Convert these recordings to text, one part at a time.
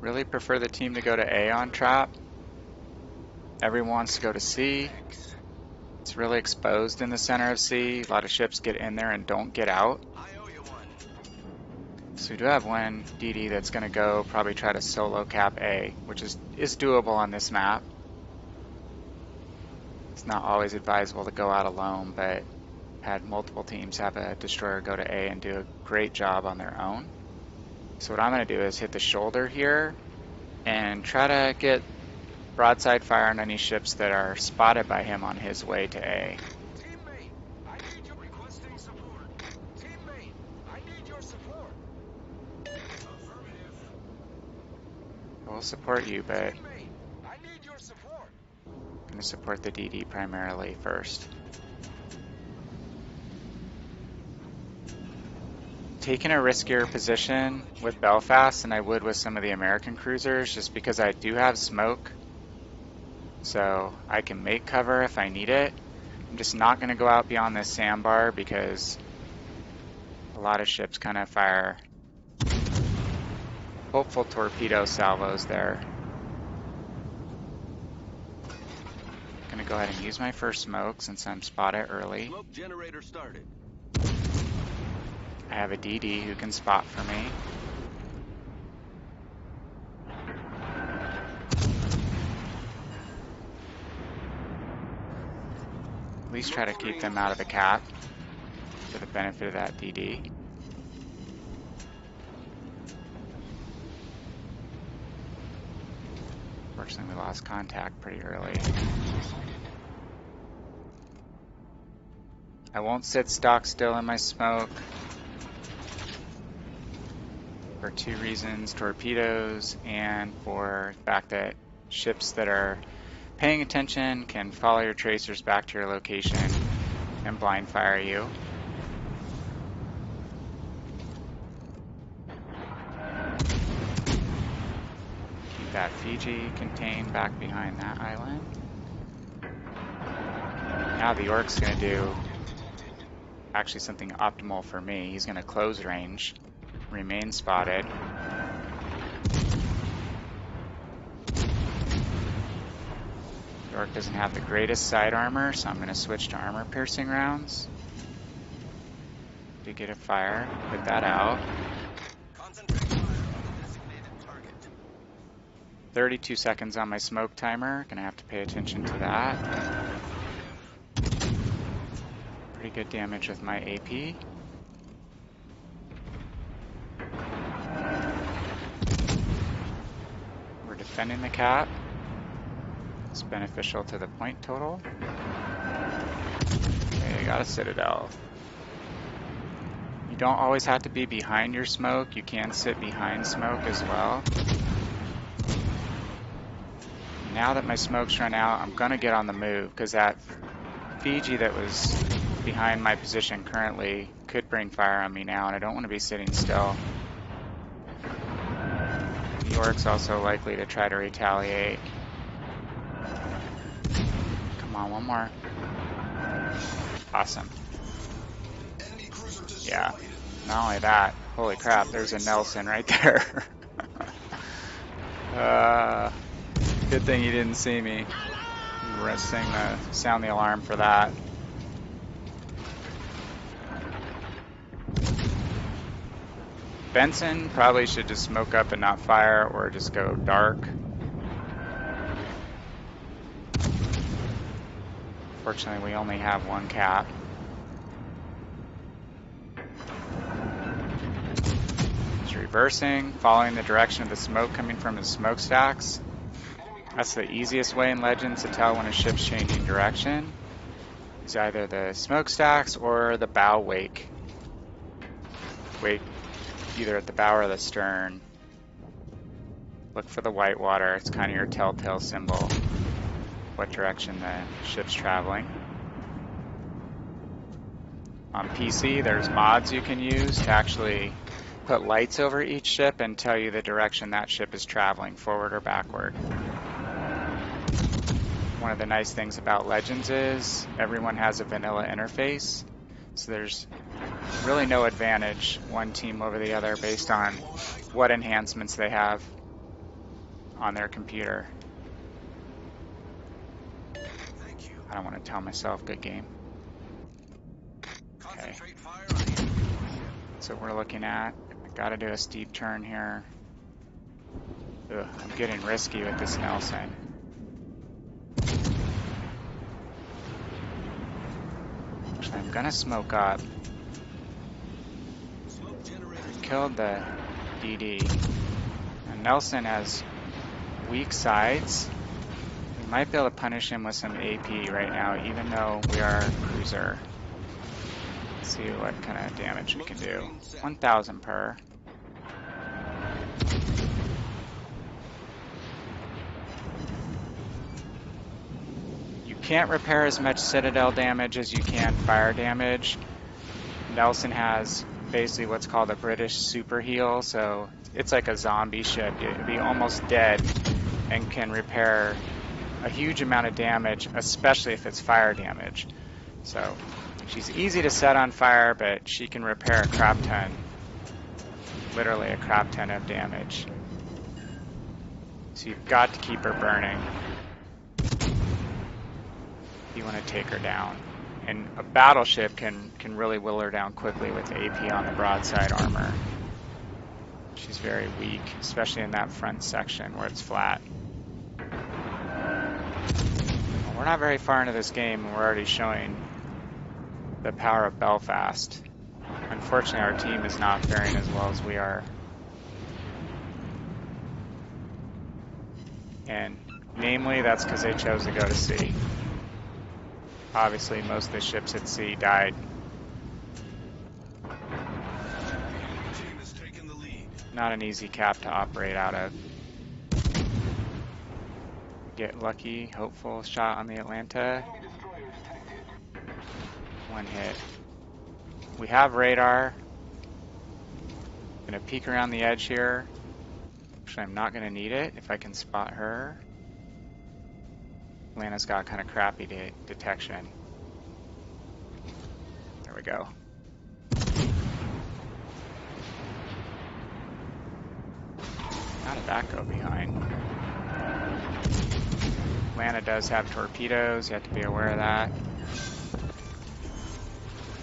Really prefer the team to go to A on trap. Everyone wants to go to C. It's really exposed in the center of C. A lot of ships get in there and don't get out. So we do have one DD that's going to go probably try to solo cap A, which is doable on this map. It's not always advisable to go out alone, but had multiple teams have a destroyer go to A and do a great job on their own. So what I'm going to do is hit the shoulder here and try to get broadside fire on any ships that are spotted by him on his way to A. Teammate, I need your requesting support. Teammate, I need your support. Affirmative. We'll support you, but Teammate, I need your support. I'm going to support the DD primarily first. Taking a riskier position with Belfast than I would with some of the American cruisers just because I do have smoke. So I can make cover if I need it. I'm just not going to go out beyond this sandbar because a lot of ships kind of fire hopeful torpedo salvos there. Going to go ahead and use my first smoke since I'm spotted early. Smoke generator started. I have a DD who can spot for me. At least try to keep them out of the cap for the benefit of that DD. Fortunately, we lost contact pretty early. I won't sit stock still in my smoke for two reasons: torpedoes and for the fact that ships that are paying attention can follow your tracers back to your location and blind fire you. Keep that Fiji contained back behind that island. Now the Orc's going to do actually something optimal for me. He's going to close range, remain spotted. Orc doesn't have the greatest side armor, so I'm going to switch to armor piercing rounds to get a fire, put that out. 32 seconds on my smoke timer, gonna have to pay attention to that. Pretty good damage with my AP. We're defending the cap. It's beneficial to the point total. Okay, I got a Citadel. You don't always have to be behind your smoke. You can sit behind smoke as well. Now that my smoke's run out, I'm gonna get on the move because that Fiji that was behind my position currently could bring fire on me now, and I don't want to be sitting still. New York's also likely to try to retaliate. Come on, one more. Awesome. Yeah, not only that, holy crap, there's a Nelson right there. Good thing you didn't see me. We're gonna sound the alarm for that. Benson probably should just smoke up and not fire, or just go dark. Fortunately, we only have one cap. He's reversing, following the direction of the smoke coming from his smokestacks. That's the easiest way in Legends to tell when a ship's changing direction. It's either the smokestacks or the bow wake. Wake either at the bow or the stern. Look for the white water. It's kind of your telltale symbol what direction the ship's traveling. On PC, there's mods you can use to actually put lights over each ship and tell you the direction that ship is traveling, forward or backward. One of the nice things about Legends is everyone has a vanilla interface, so there's really no advantage one team over the other based on what enhancements they have. on their computer. Thank you. I don't want to tell myself good game. Okay, Concentrate fire on the enemy warship. that's what we're looking at. I gotta do a steep turn here. Ugh, I'm getting risky with this Nelson. Actually, I'm gonna smoke up. Smoke generators. Killed the DD. And Nelson has weak sides. We might be able to punish him with some AP right now, even though we are a cruiser. Let's see what kind of damage we can do. 1,000 per. You can't repair as much Citadel damage as you can fire damage. Nelson has basically what's called a British super heal, so it's like a zombie ship. It'd be almost dead and can repair a huge amount of damage, especially if it's fire damage. So she's easy to set on fire, but she can repair a crap ton. Literally a crap ton of damage. So you've got to keep her burning if you want to take her down. And a battleship can really will her down quickly with AP on the broadside armor. She's very weak, especially in that front section where it's flat. Well, we're not very far into this game and we're already showing the power of Belfast. Unfortunately, our team is not faring as well as we are. And namely, that's because they chose to go to sea. Obviously, most of the ships at sea died. Team has taken the lead. Not an easy cap to operate out of. Get lucky, hopeful shot on the Atlanta. One hit. We have radar. Gonna peek around the edge here. Actually, I'm not gonna need it if I can spot her. Atlanta's got kind of crappy detection. There we go. How did that go behind? Atlanta does have torpedoes. You have to be aware of that.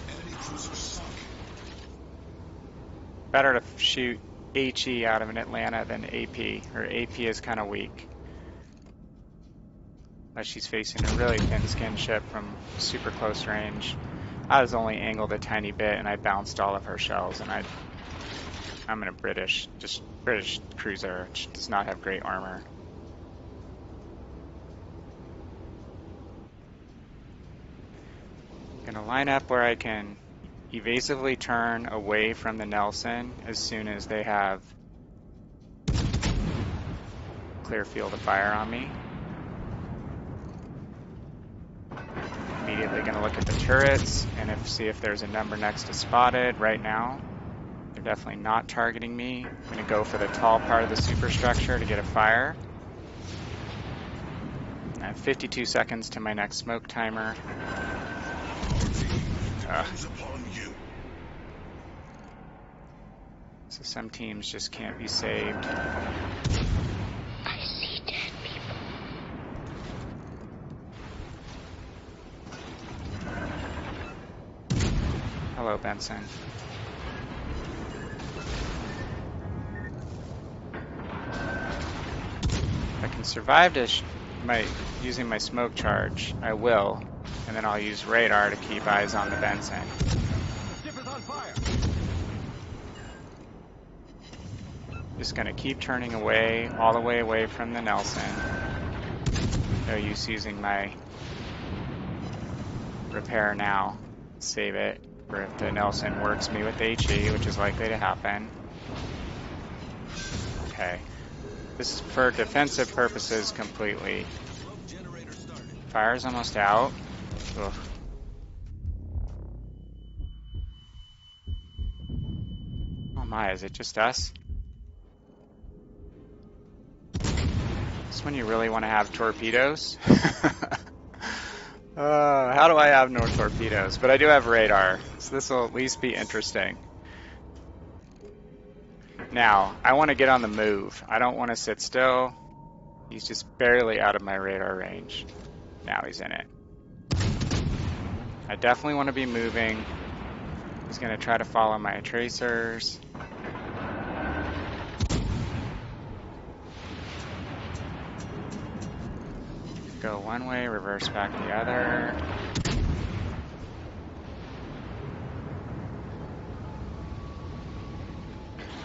Enemy cruiser sunk. Better to shoot HE out of an Atlanta than AP. Her AP is kind of weak. But she's facing a really thin-skinned ship from super close range. I was only angled a tiny bit and I bounced all of her shells, and I'm in a British cruiser, which does not have great armor. Gonna line up where I can evasively turn away from the Nelson as soon as they have clear field of fire on me. Immediately gonna look at the turrets and see if there's a number next to spotted. Right now, they're definitely not targeting me. I'm gonna go for the tall part of the superstructure to get a fire. I have 52 seconds to my next smoke timer. So some teams just can't be saved. I see dead people. Hello, Benson. If I can survive this using my smoke charge, I will, and then I'll use radar to keep eyes on the Benson. Ship is on fire. Just gonna keep turning away, all the way away from the Nelson. No use using my repair now. Save it for if the Nelson works me with HE, which is likely to happen. Okay. This is for defensive purposes completely. Smoke generator started. Fire's almost out. Ugh. Oh my, is it just us? This when you really want to have torpedoes? How do I have no torpedoes? But I do have radar, so this will at least be interesting. Now, I want to get on the move. I don't want to sit still. He's just barely out of my radar range. Now he's in it. I definitely want to be moving. He's going to try to follow my tracers. Go one way, reverse back the other.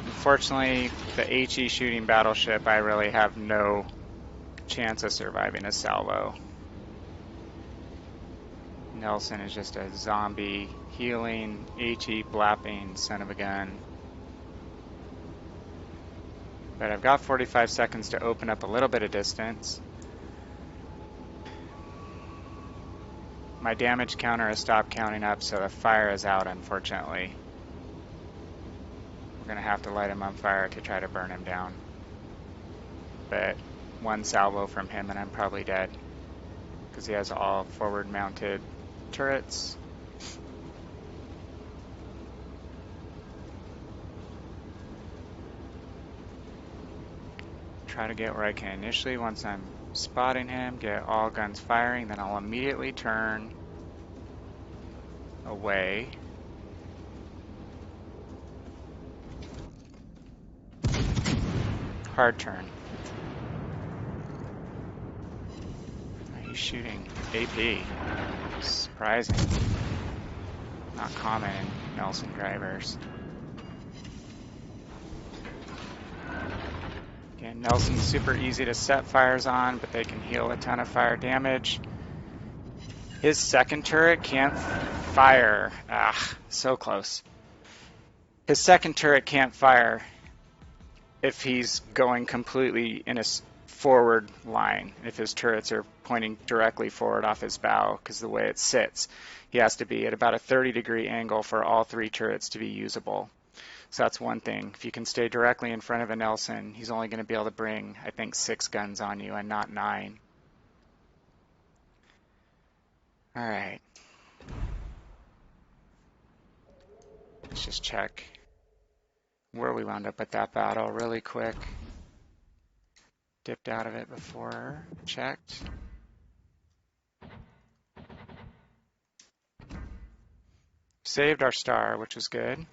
Unfortunately, the HE shooting battleship, I really have no chance of surviving a salvo. Nelson is just a zombie, healing, HE blapping son of a gun. But I've got 45 seconds to open up a little bit of distance. My damage counter has stopped counting up, so the fire is out, unfortunately. We're going to have to light him on fire to try to burn him down. But one salvo from him and I'm probably dead, because he has all forward-mounted turrets. Try to get where I can initially once I'm spotting him, get all guns firing, then I'll immediately turn away. Hard turn. He's shooting AP. Surprising. Not common in Nelson drivers. Again, Nelson's super easy to set fires on, but they can heal a ton of fire damage. His second turret can't fire. Ah, so close. His second turret can't fire if he's going completely in a forward line, if his turrets are pointing directly forward off his bow, because the way it sits, he has to be at about a 30-degree angle for all three turrets to be usable. So that's one thing. If you can stay directly in front of a Nelson, he's only going to be able to bring, I think, 6 guns on you and not 9. All right. Let's just check where we wound up at that battle really quick. Dipped out of it before, checked. Saved our star, which was good.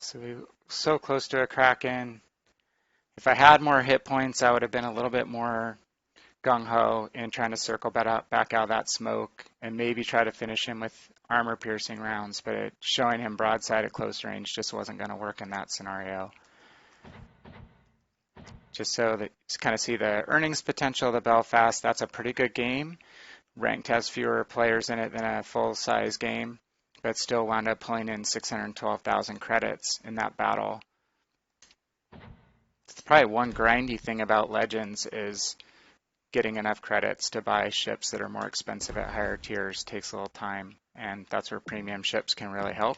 So we were so close to a Kraken. If I had more hit points, I would have been a little bit more gung-ho in trying to circle back out of that smoke and maybe try to finish him with armor-piercing rounds, but showing him broadside at close range just wasn't going to work in that scenario. Just so that you kind of see the earnings potential of the Belfast, that's a pretty good game. Ranked has fewer players in it than a full-size game, but still wound up pulling in 612,000 credits in that battle. Probably one grindy thing about Legends is getting enough credits to buy ships that are more expensive at higher tiers takes a little time, and that's where premium ships can really help.